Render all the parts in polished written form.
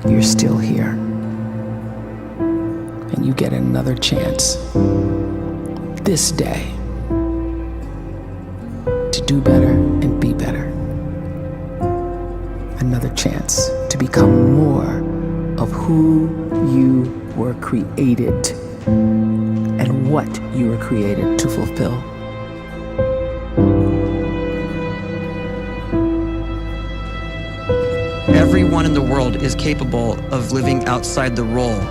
you're still here. And you get another chance this day to do better and be better. Another chance to become more of who you were created and what you were created to fulfill. Everyone in the world is capable of living outside the role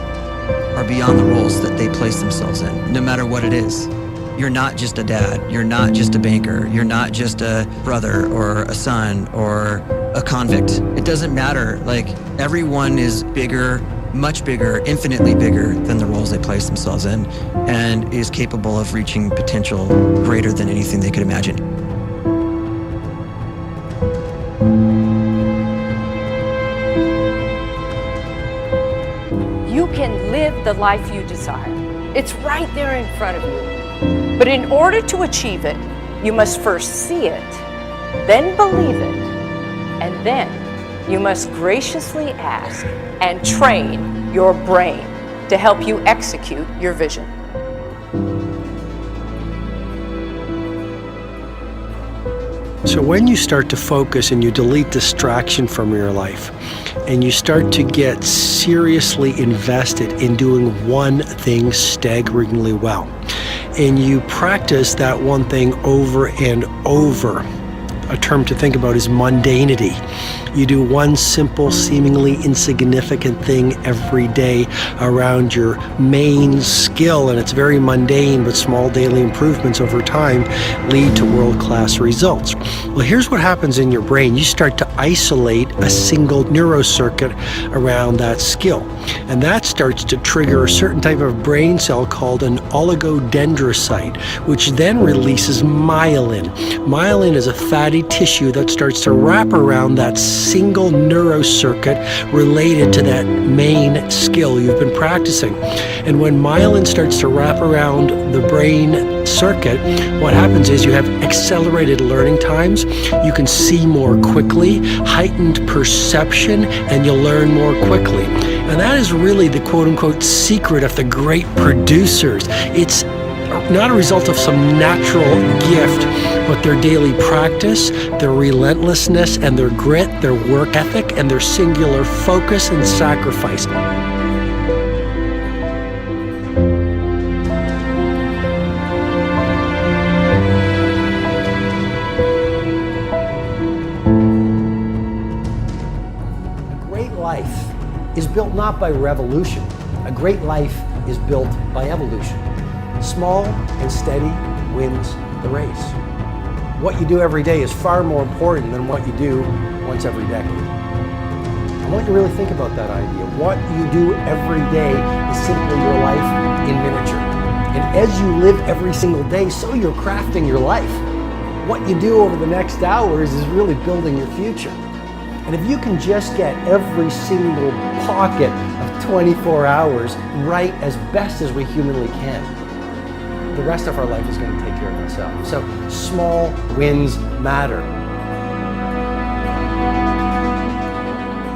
or beyond the roles that they place themselves in, no matter what it is. You're not just a dad, you're not just a banker, you're not just a brother or a son or a convict. It doesn't matter. Like, everyone is bigger, much bigger, infinitely bigger than the roles they place themselves in, and is capable of reaching potential greater than anything they could imagine. You can live the life you desire. It's right there in front of you. But in order to achieve it, you must first see it, then believe it, and then you must graciously ask and train your brain to help you execute your vision. So when you start to focus and you delete distraction from your life, and you start to get seriously invested in doing one thing staggeringly well, and you practice that one thing over and over, a term to think about is mundanity. You do one simple, seemingly insignificant thing every day around your main skill, and it's very mundane, but small daily improvements over time lead to world-class results. Well, here's what happens in your brain. You start to isolate a single neurocircuit around that skill, and that starts to trigger a certain type of brain cell called an oligodendrocyte, which then releases myelin. Myelin is a fatty tissue that starts to wrap around that single neurocircuit related to that main skill you've been practicing. And when myelin starts to wrap around the brain circuit, what happens is you have accelerated learning times, you can see more quickly, heightened perception, and you'll learn more quickly. And that is really the quote-unquote secret of the great producers. It's not a result of some natural gift, but their daily practice, their relentlessness and their grit, their work ethic, and their singular focus and sacrifice. A great life is built not by revolution. A great life is built by evolution. Small and steady wins the race. What you do every day is far more important than what you do once every decade. I want you to really think about that idea. What you do every day is simply your life in miniature. And as you live every single day, so you're crafting your life. What you do over the next hours is really building your future. And if you can just get every single pocket of 24 hours right as best as we humanly can, the rest of our life is going to take care of itself. So small wins matter.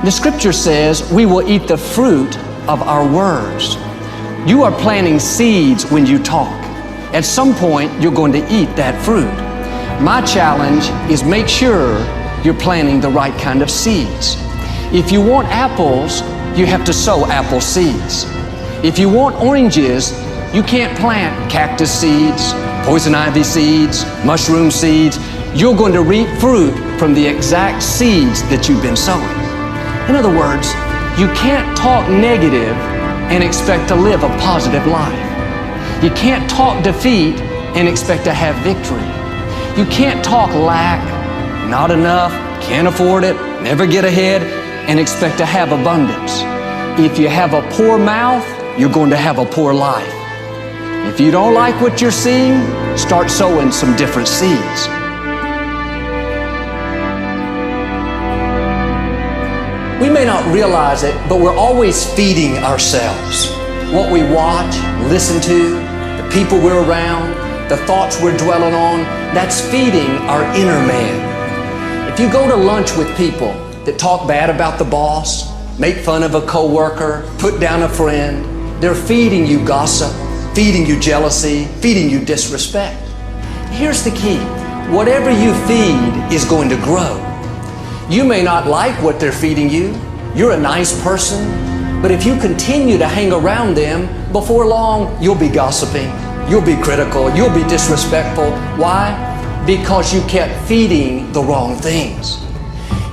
The scripture says we will eat the fruit of our words. You are planting seeds when you talk. At some point, you're going to eat that fruit. My challenge is make sure you're planting the right kind of seeds. If you want apples, you have to sow apple seeds. If you want oranges, you can't plant cactus seeds, poison ivy seeds, mushroom seeds. You're going to reap fruit from the exact seeds that you've been sowing. In other words, you can't talk negative and expect to live a positive life. You can't talk defeat and expect to have victory. You can't talk lack, not enough, can't afford it, never get ahead, and expect to have abundance. If you have a poor mouth, you're going to have a poor life. If you don't like what you're seeing, start sowing some different seeds. We may not realize it, but we're always feeding ourselves. What we watch, listen to, the people we're around, the thoughts we're dwelling on, that's feeding our inner man. If you go to lunch with people that talk bad about the boss, make fun of a coworker, put down a friend. They're feeding you gossip, feeding you jealousy, feeding you disrespect. Here's the key. Whatever you feed is going to grow. You may not like what they're feeding you. You're a nice person, but if you continue to hang around them, before long, you'll be gossiping, you'll be critical, you'll be disrespectful. Why? Because you kept feeding the wrong things.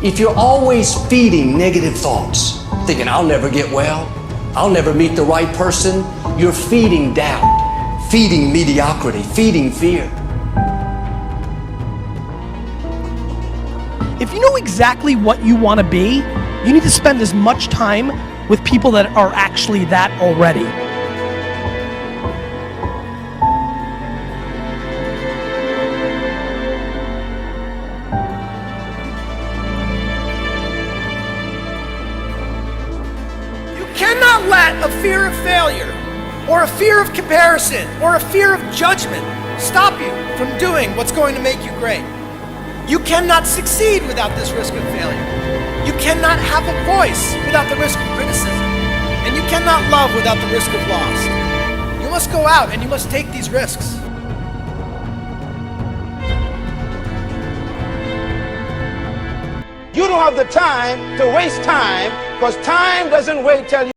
If you're always feeding negative thoughts, thinking, I'll never get well, I'll never meet the right person, you're feeding doubt, feeding mediocrity, feeding fear. If you know exactly what you want to be, you need to spend as much time with people that are actually that already. You cannot let a fear of failure, or a fear of comparison, or a fear of judgment stop you from doing what's going to make you great. You cannot succeed without this risk of failure. You cannot have a voice without the risk of criticism. And you cannot love without the risk of loss. You must go out and you must take these risks. You don't have the time to waste time, because time doesn't wait till you